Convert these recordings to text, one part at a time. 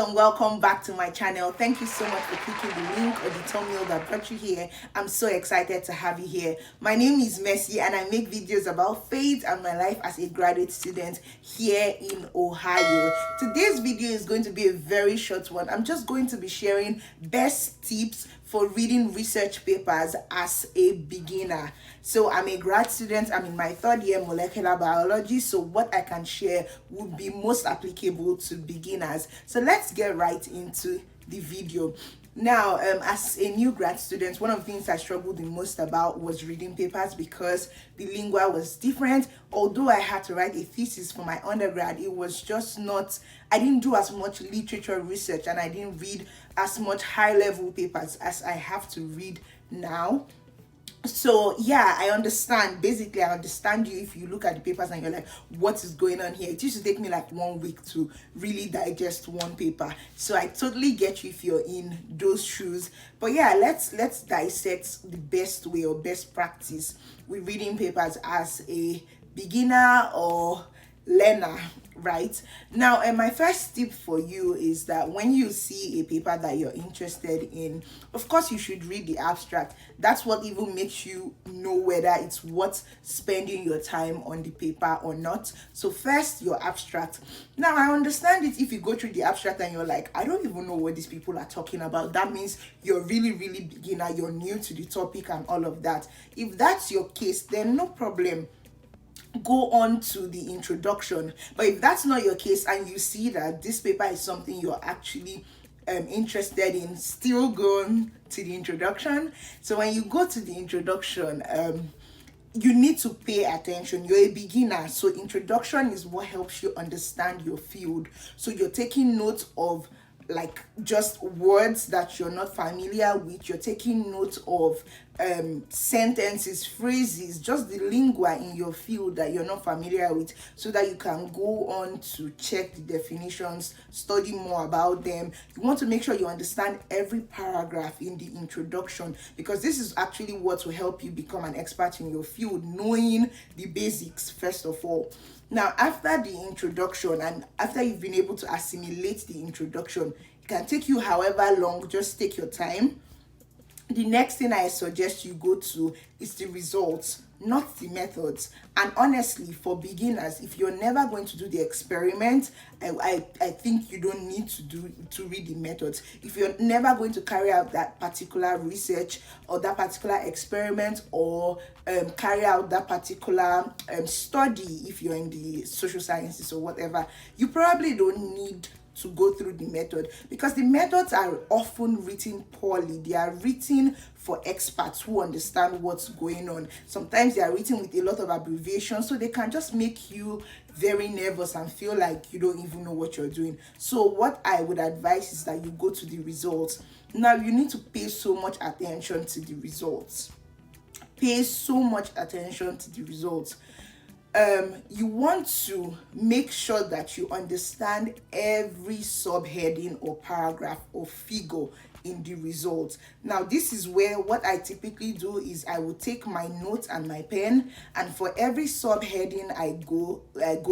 and welcome back to my channel. Thank you so much for clicking the link or the thumbnail that brought you here. I'm so excited to have you here. My name is Mercy and I make videos about faith and my life as a graduate student here in Ohio. Today's video is going to be a very short one. I'm just going to be sharing best tips for reading research papers as a beginner. So I'm a grad student, I'm in my third year molecular biology, so what I can share would be most applicable to beginners. So let's get right into the video. Now, as a new grad student, one of the things I struggled the most about was reading papers because the lingua was different. Although I had to write a thesis for my undergrad, it was just not, I didn't do as much literature research and I didn't read as much high-level papers as I have to read now. So yeah, I understand. Basically, I understand you if you look at the papers and you're like, what is going on here? It used to take me like 1 week to really digest one paper. So I totally get you if you're in those shoes. But yeah, let's dissect the best way or best practice with reading papers as a beginner or learner, right? Now, and my first tip for you is that when you see a paper that you're interested in, of course you should read the abstract. That's what even makes you know whether it's worth spending your time on the paper or not. So first, your abstract. Now, I understand it if you go through the abstract and you're like, I don't even know what these people are talking about. That means you're really beginner, you're new to the topic and all of that. If that's your case, then no problem, go on to the introduction. But if that's not your case and you see that this paper is something you're actually interested in, still go on to the introduction. So when you go to the introduction, you need to pay attention. You're a beginner, so introduction is what helps you understand your field. So you're taking note of like just words that you're not familiar with. You're taking note of sentences, phrases, just the lingua in your field that you're not familiar with, so that you can go on to check the definitions, study more about them. You want to make sure you understand every paragraph in the introduction, because this is actually what will help you become an expert in your field, knowing the basics first of all. Now, after the introduction and after you've been able to assimilate the introduction, it can take you however long, just take your time. The next thing I suggest you go to is the results, not the methods. And honestly, for beginners, if you're never going to do the experiment, I think you don't need to read the methods. If you're never going to carry out that particular research or that particular experiment or carry out that particular study, if you're in the social sciences or whatever, you probably don't need to go through the method, because the methods are often written poorly. They are written for experts who understand what's going on. Sometimes they are written with a lot of abbreviations, so they can just make you very nervous and feel like you don't even know what you're doing. So what I would advise is that you go to the results. Now, you need to pay so much attention to the results. Pay so much attention to the results. You want to make sure that you understand every subheading or paragraph or figure in the results. Now, this is where what I typically do is I will take my notes and my pen, and for every subheading I go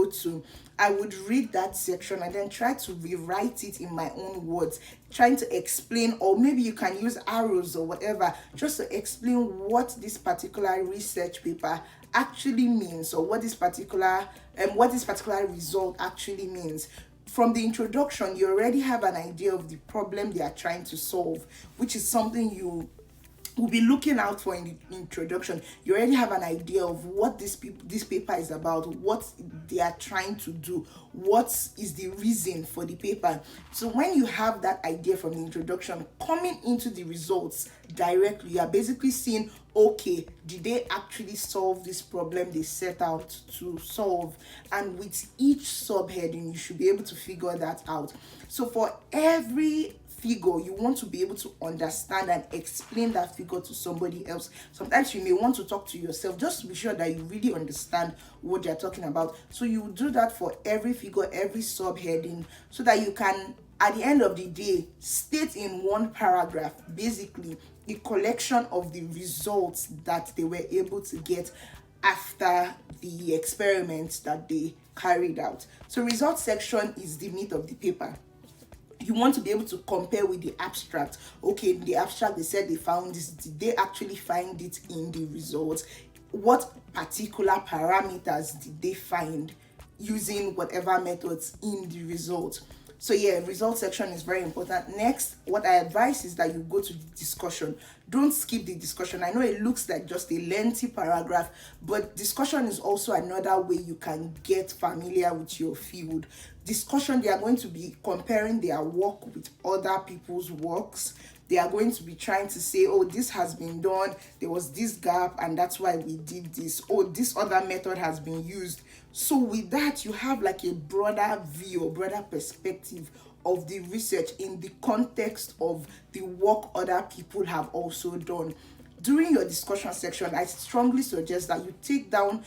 to, I would read that section and then try to rewrite it in my own words, trying to explain, or maybe you can use arrows or whatever, just to explain what this particular research paper actually means, or what this particular result actually means. From the introduction, you already have an idea of the problem they are trying to solve, which is something you will be looking out for in the introduction. You already have an idea of what this paper is about, what they are trying to do, what is the reason for the paper. So when you have that idea from the introduction, coming into the results directly, you are basically seeing, okay, did they actually solve this problem they set out to solve? And with each subheading, you should be able to figure that out. So for every figure, you want to be able to understand and explain that figure to somebody else. Sometimes you may want to talk to yourself just to be sure that you really understand what they're talking about. So you do that for every figure, every subheading, so that you can, at the end of the day, state in one paragraph basically a collection of the results that they were able to get after the experiments that they carried out. So result section is the meat of the paper. you want to be able to compare with the abstract. Okay, in the abstract they said they found this, did they actually find it in the results? What particular parameters did they find using whatever methods in the result? So yeah, result section is very important. Next, what I advise is that you go to the discussion. Don't skip the discussion. I know it looks like just a lengthy paragraph, but discussion is also another way you can get familiar with your field. Discussion, they are going to be comparing their work with other people's works. They are going to be trying to say, oh, this has been done, there was this gap, and that's why we did this. Oh, this other method has been used. So with that, you have like a broader view or broader perspective of the research in the context of the work other people have also done. During your discussion section, I strongly suggest that you take down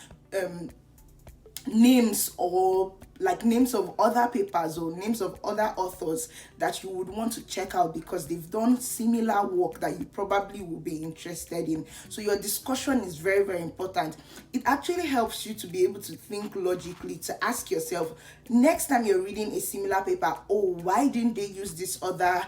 names of other papers or names of other authors that you would want to check out because they've done similar work that you probably will be interested in. So your discussion is very, very important. It actually helps you to be able to think logically, to ask yourself, next time you're reading a similar paper, oh, why didn't they use this other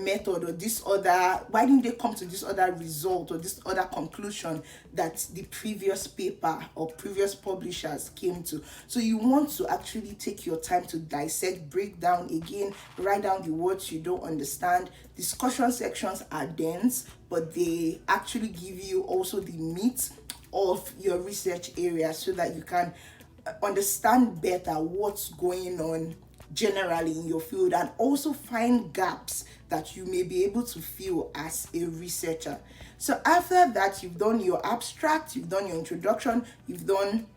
method, or this other, why didn't they come to this other result or this other conclusion that the previous paper or previous publishers came to? So you want to actually take your time to dissect, break down again, write down the words you don't understand. Discussion sections are dense, but they actually give you also the meat of your research area so that you can understand better what's going on generally in your field, and also find gaps that you may be able to fill as a researcher. So after that, you've done your abstract, you've done your introduction, you've done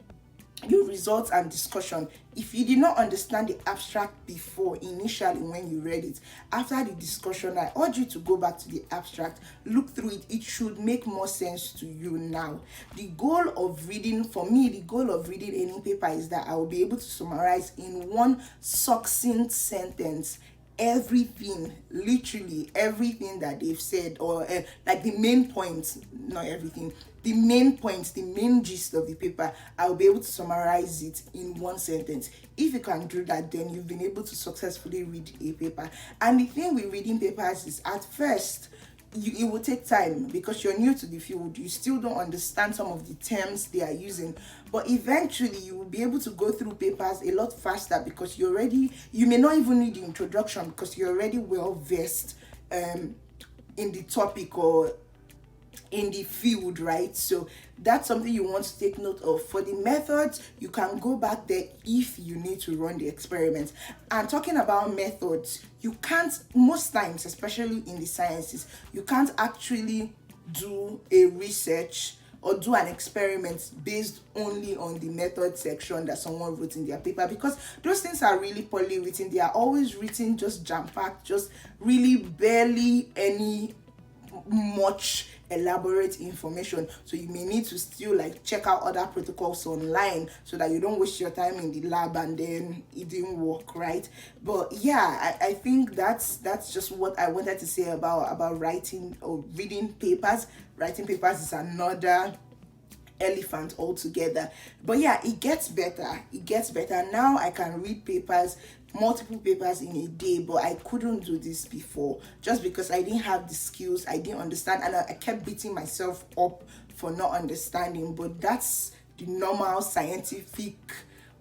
your results and discussion. If you did not understand the abstract before, initially when you read it, after the discussion, I urge you to go back to the abstract, look through it. It should make more sense to you now. The goal of reading, for me, the goal of reading any paper is that I will be able to summarize in one succinct sentence everything, literally everything that they've said, or like the main points, not everything, the main points, the main gist of the paper. I'll be able to summarize it in one sentence. If you can do that, then you've been able to successfully read a paper. And the thing with reading papers is, at first, it will take time because you're new to the field. You still don't understand some of the terms they are using, but eventually you will be able to go through papers a lot faster because you may not even need the introduction because you're already well versed in the topic or in the field, right? So that's something you want to take note of. For the methods, you can go back there if you need to run the experiments. And talking about methods, you can't, most times, especially in the sciences, you can't actually do a research or do an experiment based only on the method section that someone wrote in their paper, because those things are really poorly written. They are always written just jam-packed, just really barely any much elaborate information. So you may need to still like check out other protocols online so that you don't waste your time in the lab and then it didn't work, right? But yeah, I think that's just what I wanted to say about writing or reading papers. Writing papers is another elephant altogether. But yeah, it gets better. Now I can read papers, multiple papers in a day, but I couldn't do this before just because I didn't have the skills, I didn't understand, and I kept beating myself up for not understanding. But that's the normal scientific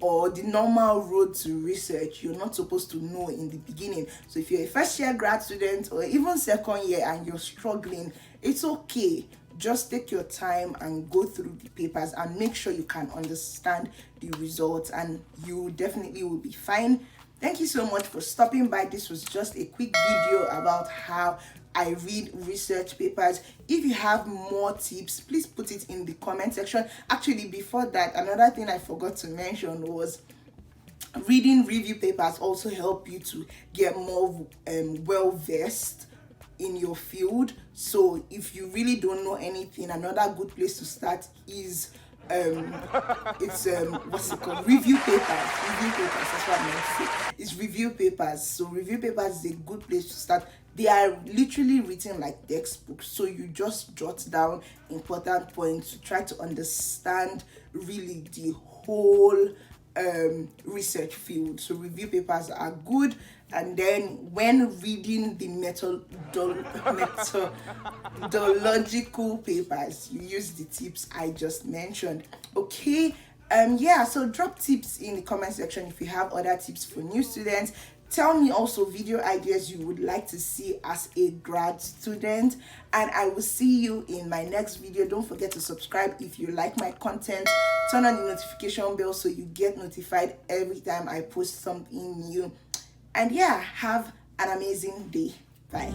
or the normal road to research. You're not supposed to know in the beginning. So if you're a first year grad student or even second year and you're struggling, it's okay. Just take your time and go through the papers and make sure you can understand the results, and you definitely will be fine. Thank you so much for stopping by. This was just a quick video about how I read research papers. If you have more tips, please put it in the comment section. Actually, before that, another thing I forgot to mention was reading review papers also help you to get more well-versed in your field. So if you really don't know anything, another good place to start is what's it called, review papers. That's what I meant to say. It's review papers. So review papers is a good place to start. They are literally written like textbooks, so you just jot down important points to try to understand really the whole research field. So review papers are good. And then when reading the methodological papers, you use the tips I just mentioned. Okay. Yeah, so drop tips in the comment section if you have other tips for new students. Tell me also video ideas you would like to see as a grad student, and I will see you in my next video. Don't forget to subscribe if you like my content. Turn on the notification bell so you get notified every time I post something new. And yeah, have an amazing day. Bye.